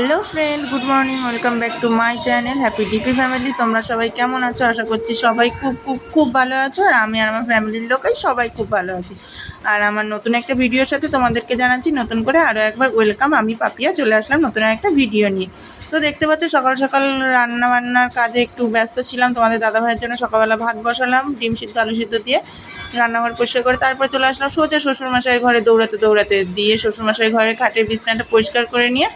Hello friend, good morning, welcome back to my channel happy DP family. তোমরা সবাই কেমন আছো? আশা করছি সবাই খুব খুব খুব ভালো আছো। আর আমি আর আমার ফ্যামিলির লোকাই সবাই খুব ভালো আছি। আর আমার নতুন একটা ভিডিওর সাথে তোমাদেরকে জানাচ্ছি নতুন করে আরও একবার ওয়েলকাম। আমি পাপিয়া চলে আসলাম নতুন একটা ভিডিও নিয়ে। তো দেখতে পাচ্ছ সকাল সকাল রান্না বান্নার কাজে একটু ব্যস্ত ছিলাম। তোমাদের দাদাভাইয়ের জন্য সকালবেলা ভাত বসালাম, ডিম সিদ্ধ আলু সিদ্ধ দিয়ে রান্নাঘর পরিষ্কার করে তারপরে চলে আসলাম সোজা শ্বশুরমশাইয়ের ঘরে দৌড়াতে দিয়ে শ্বশুরমশাইয়ের ঘরে খাটের বিছানাটা পরিষ্কার করে নিয়ে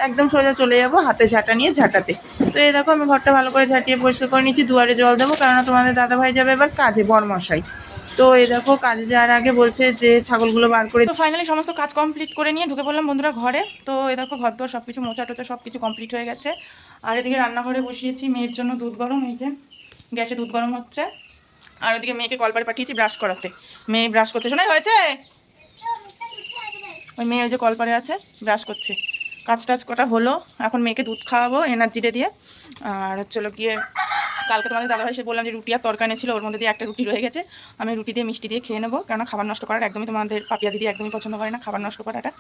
একদম সোজা চলে যাব হাতে ঝাঁটা নিয়ে ঝাঁটাতে। তো এই দেখো আমি ঘরটা ভালো করে ঝাঁটিয়ে পরিষ্কার করে নিচ্ছি, দুয়ারে জল দেবো, কেননা তোমাদের দাদাভাই যাবে এবার কাজে, বরমশাই। তো এই দেখো কাজে যাওয়ার আগে বলছে যে ছাগলগুলো বার করে। তো ফাইনালি সমস্ত কাজ কমপ্লিট করে নিয়ে ঢুকে পড়লাম বন্ধুরা ঘরে। তো এই দেখো ঘর দর সব কিছু মোছা টোচা সব কিছু কমপ্লিট হয়ে গেছে। আর এদিকে রান্নাঘরে বসিয়েছি মেয়ের জন্য দুধ গরম, এই যে গ্যাসে দুধ গরম হচ্ছে। আর ওদিকে মেয়েকে কলপারে পাঠিয়েছি ব্রাশ করাতে, মেয়ে ব্রাশ করতে শোনাই হয়েছে। ওই মেয়ে ওই যে কলপারে আছে ব্রাশ করছে। কাজ টাজ কটা হলো, এখন মেয়েকে দুধ খাওয়াবো এনার্জিটা দিয়ে। আর হচ্ছিলো গিয়ে কালকে তোমাদের দাদাভাই এসে বললাম যে রুটি আর তরকারি এনেছিল, ওর মধ্যে দিয়ে একটা রুটি রয়ে গেছে। আমি রুটি দিয়ে মিষ্টি দিয়ে খেয়ে নেবো, কেননা খাবার নষ্ট করার একদমই তোমাদের পাপিয়া দিদি একদমই পছন্দ করে না খাবার নষ্ট করাটা।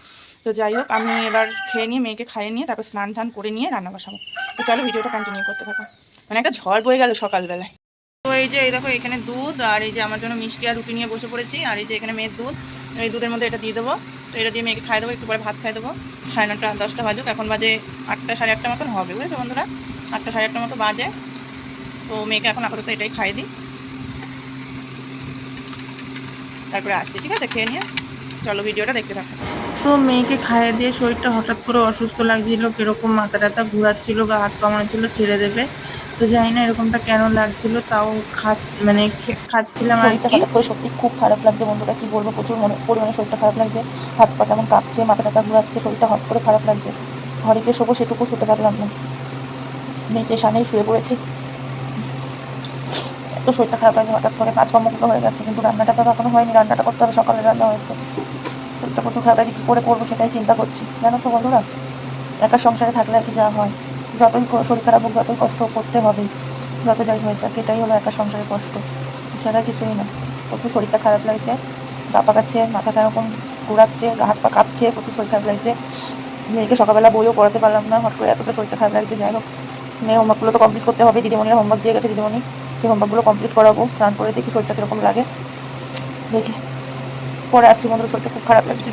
তো যাই হোক আমি এবার খেয়ে নিয়ে মেয়েকে খাইয়ে নিয়ে তারপর স্নান টান করে নিয়ে রান্না বসাবো। তো চলো ভিডিওটা কন্টিনিউ করতে থাকো। মানে একটা ঝড় বয়ে গেল সকালবেলায়। তো এই যে এই দেখো এখানে দুধ, আর এই যে আমার জন্য মিষ্টি আর রুটি নিয়ে বসে পড়েছি। আর এই যে এখানে মেয়ের দুধ, এই দুধের মধ্যে এটা দিয়ে দেবো। তো এটা দিয়ে মেয়েকে খাই দেবো, একটু পরে ভাত খাই দেবো। 9:30 10টা বাজুক, এখন বাজে 8টা 8:30 মতন হবে, বুঝেছো বন্ধুরা? 8টা 8:30 মতো বাজে। তো মেয়েকে এখন আপাতত এটাই খাই দিই, তারপরে আসছি, ঠিক আছে? খেয়ে নিয়ে চলো ভিডিওটা দেখতে থাকো। তো মেয়েকে খাইয়ে দিয়ে শরীরটা হঠাৎ করে অসুস্থ লাগছিল, কীরকম মাথা টাথা ঘুরাচ্ছিল, গা হাত পা মনে ছিল ছেড়ে দেবে। তো জানি না এরকমটা কেন লাগছিল, তাও খাচ্ছিলাম আর কি। হঠাৎ করে সত্যি খুব খারাপ লাগছে বন্ধুরা, কি বলবো, প্রচুর পরিমাণে শরীরটা খারাপ লাগছে। হাত পা কেমন কাঁপছে, মাথা টাথা ঘুরাচ্ছে, শরীরটা হঠাৎ করে খারাপ লাগছে। ঘরে গিয়ে শোবো সেটুকু শুতে পারলাম না, নিচে সামনেই শুয়ে পড়েছি। তো শরীরটা খারাপ লাগছে হঠাৎ করে, কাজকর্মগুলো হয়ে গেছে কিন্তু রান্নাটা তো এখনো হয়নি, রান্নাটা করতে হবে, সকালে রান্না হয়েছে। শরীরটা প্রচুর খারাপ লাগে, কী করে করবো সেটাই চিন্তা করছি। জানো তো বন্ধুরা, একা সংসারে থাকলে আর কি যা হয়, যতই শরীর খারাপ হোক, যতই কষ্ট করতে হবে, যত যাই হয়েছে, এটাই হলো একা সংসারের কষ্ট, সেটা কিছুই না। প্রচুর শরীরটা খারাপ লাগছে, গা পাকাচ্ছে, মাথাটা এরকম ঘোরাচ্ছে, গা হাত পা কাঁপছে, প্রচুর শরীর খারাপ লাগছে। মেয়েকে সকালবেলা বইও পড়াতে পারলাম না, হট করে এতটা শরীরটা খারাপ লাগছে। যাই হোক মেয়ে হোমওয়ার্কগুলো তো কমপ্লিট করতে হবে, দিদিমণিরা হোমওয়ার্ক দিয়ে গেছে, দিদিমণি সেই হোমওয়ার্কগুলো কমপ্লিট করাবো। স্নান করে দেখি শরীরটা কীরকম লাগে, দেখি পরে আসছি। বন্ধুর শরীরটা খুব খারাপ লাগছে।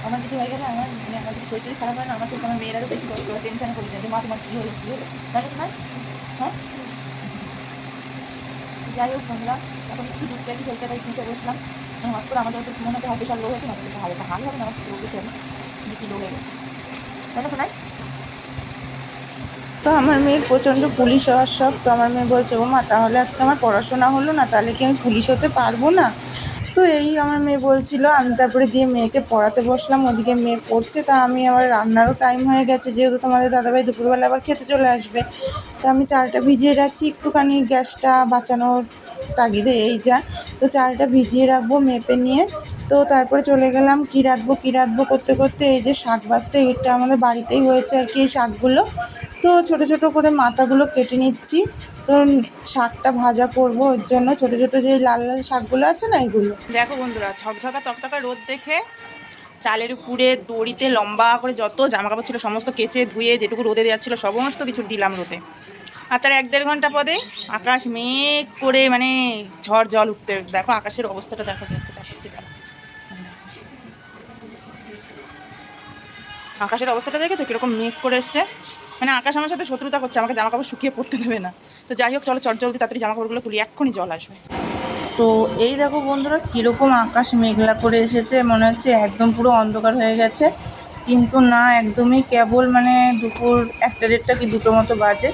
আমার কিছু হয়ে গেলে আমার যদি শরীর খারাপ হয় না, আমার থেকে আমার মেয়েরাও বেশি কষ্ট করে, টেনশনে পড়ে যায় যে মা তোমার কী হলো কী হলো, তাই না? হ্যাঁ, যাই হোক বন্ধুরা, এখন একটু দুধ পেয়ে চলতে তাই শুনতে বসলাম। হঠাৎ করে আমাদের একটু মনে হচ্ছে হাতে বিশাল লো হয়েছে, আমাদের হালকা হাল হবে না, আমার রোগ এসে বেশি লো হয়ে গেছে, তাই না শোনাই? তো আমার মেয়ের প্রচণ্ড পুলিশ হওয়ার শখ। তো আমার মেয়ে বলছে ও মা তাহলে আজকে আমার পড়াশোনা হলো না, তাহলে কি আমি পুলিশ হতে পারবো না? তো এই আমার মেয়ে বলছিল, আমি তারপরে দিয়ে মেয়েকে পড়াতে বসলাম, ওদিকে মেয়ে পড়ছে। তা আমি আবার রান্নারও টাইম হয়ে গেছে, যেহেতু তোমাদের দাদাভাই দুপুরবেলা আবার খেতে চলে আসবে। তো আমি চালটা ভিজিয়ে রাখছি একটুখানি গ্যাসটা বাঁচানোর তাগিদে, এই যা। তো চালটা ভিজিয়ে রাখবো মেপে নিয়ে। তো তারপরে চলে গেলাম কী রাঁধবো করতে করতে এই যে শাক বাছতে, এটা আমাদের বাড়িতেই হয়েছে আর কি এই শাকগুলো। তো ছোটো ছোটো করে মাথাগুলো কেটে নিচ্ছি। তো শাকটা ভাজা করব, ওর জন্য ছোটো ছোটো যে লাল লাল শাকগুলো আছে না, এগুলো দেখো বন্ধুরা, ঝকঝকা তকতকা রোদ দেখে চালের উপরে দড়িতে লম্বা করে যত জামাকাপড় ছিল সমস্ত কেচে ধুয়ে যেটুকু রোদে দেওয়া ছিল সমস্ত কিছু দিলাম রোদে। আর তার 1-1.5 ঘন্টা পরে আকাশ মেঘ করে মানে ঝড় জল উঠতে, দেখো আকাশের অবস্থাটা দেখো, আকাশের অবস্থাটা দেখেছো কীরকম মেঘ করে এসছে, মানে আকাশ আমার সাথে শত্রুতা করছে, আমাকে জামাকাপড় শুকিয়ে পড়তে দেবে না। তো যাই হোক চলো চটজলদি তাড়াতাড়ি জামাকাপড়গুলো তুলি, এক্ষুনি জল আসবে। তো এই দেখো বন্ধুরা কীরকম আকাশ মেঘলা করে এসেছে, মনে হচ্ছে একদম পুরো অন্ধকার হয়ে গেছে, কিন্তু না একদমই কেবল মানে দুপুর 1টা 1:30 কি 2টো মতো বাজে।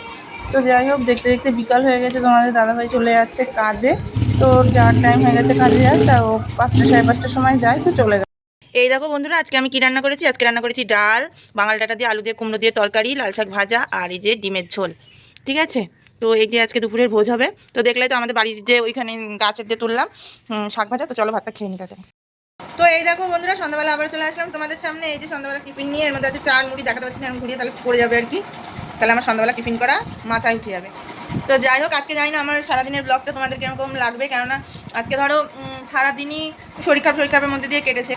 তো যাই হোক দেখতে দেখতে বিকাল হয়ে গেছে, তোমাদের দাদাভাই চলে যাচ্ছে কাজে। তো যাওয়ার টাইম হয়ে গেছে কাজে যায়, তা ও 5টা 5:30টার সময় যায়, তো চলে গেল। এই দেখো বন্ধুরা আজকে আমি কি রান্না করেছি, আজকে রান্না করেছি ডাল, বাঙাল ডাঁটা দিয়ে আলু দিয়ে কুমড়ো দিয়ে তরকারি, লাল শাক ভাজা, আর এই যে ডিমের ঝোল, ঠিক আছে? তো এই যে আজকে দুপুরের ভোজ হবে। তো দেখলে তো আমাদের বাড়ির যে ওইখানে গাছের দিয়ে তুললাম শাক ভাজা। তো চলো ভাতটা খেয়ে নিতে। তো এই দেখো বন্ধুরা সন্ধ্যাবেলা আবার চলে আসলাম তোমাদের সামনে, এই যে সন্ধ্যাবেলা টিফিন নিয়ে, এর মধ্যে আছে চাল মুড়ি, দেখাতে পাচ্ছি না, আমি ঘুরিয়ে তাহলে পড়ে যাবে আর কি, তাহলে আমার সন্ধ্যাবেলা টিফিন করা মাথায় উঠে যাবে। তো যাই হোক, আজকে জানি না আমার সারাদিনের ব্লগটা তোমাদের কীরকম লাগবে, কেননা আজকে ধরো সারাদিনই শরীর খারাপের মধ্যে দিয়ে কেটেছে।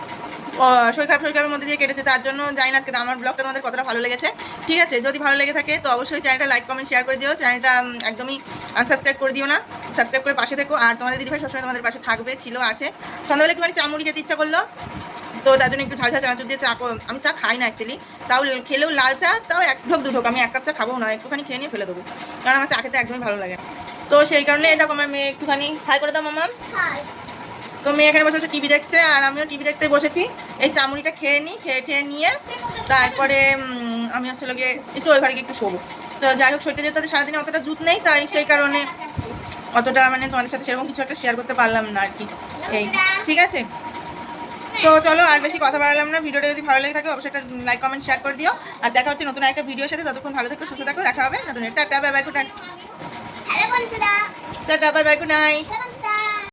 শরীর খারাপের মধ্যে দিয়ে কেটেছে, তার জন্য জানি না আজকে আমার ব্লগটা তোমাদের কতটা ভালো লেগেছে। ঠিক আছে, যদি ভালো লেগে থাকে তো অবশ্যই চ্যানেলটা লাইক কমেন্ট শেয়ার করে দিও। চ্যানেলটা একদমই আনসাবস্ক্রাইব করে দিও না, সাবস্ক্রাইব করে পাশে থেকো। আর তোমাদের দিদিভাই সবসময় তোমাদের পাশে থাকবে, ছিল, আছে। সন্ধ্যাবেলা একটুখানি চা মুড়ি খেতে ইচ্ছা করলো, তো তার জন্য একটু ঝাল ঝাল চানাচুর দিয়ে চা আমি চা খাই না অ্যাকচুয়ালি, তাও খেলেও লাল চা, তাও 1 ঢোক 2 ঢোক, আমি 1 কাপ চা খাবো না, একটুখানি খেয়ে নিয়ে ফেলে দেবো, কারণ আমার চা খেতে একদমই ভালো লাগে। তো সেই কারণে দেখো আমার মেয়ে একটুখানি হাই করে দাও মামা। তো মেয়ে এখানে বসে বসে টিভি দেখছে, আর আমিও টিভি দেখতে বসেছি। এই চামুড়িটা খেয়ে নিই, খেয়ে নিয়ে তারপরে আমি হচ্ছে গিয়ে একটু ওই ঘরে গিয়ে একটু শোবো। তো যাই হোক, শরীরটা যেহেতু সারাদিনে অতটা জুত নেই, তাই সেই কারণে অতটা মানে তোমাদের সাথে সেরকম কিছু একটা শেয়ার করতে পারলাম না আর কি। এই ঠিক আছে, তো চলো আর বেশি কথা বাড়ালাম না। ভিডিওটা যদি ভালো লেগে থাকে অবশ্যই একটা লাইক কমেন্ট শেয়ার করে দিও। আর দেখা হচ্ছে নতুন একটা ভিডিওর সাথে। ততক্ষণ ভালো থেকো, সুস্থ থাকো, দেখা হবে নতুন। Tata bye bye, good night. Tata bye bye, good night.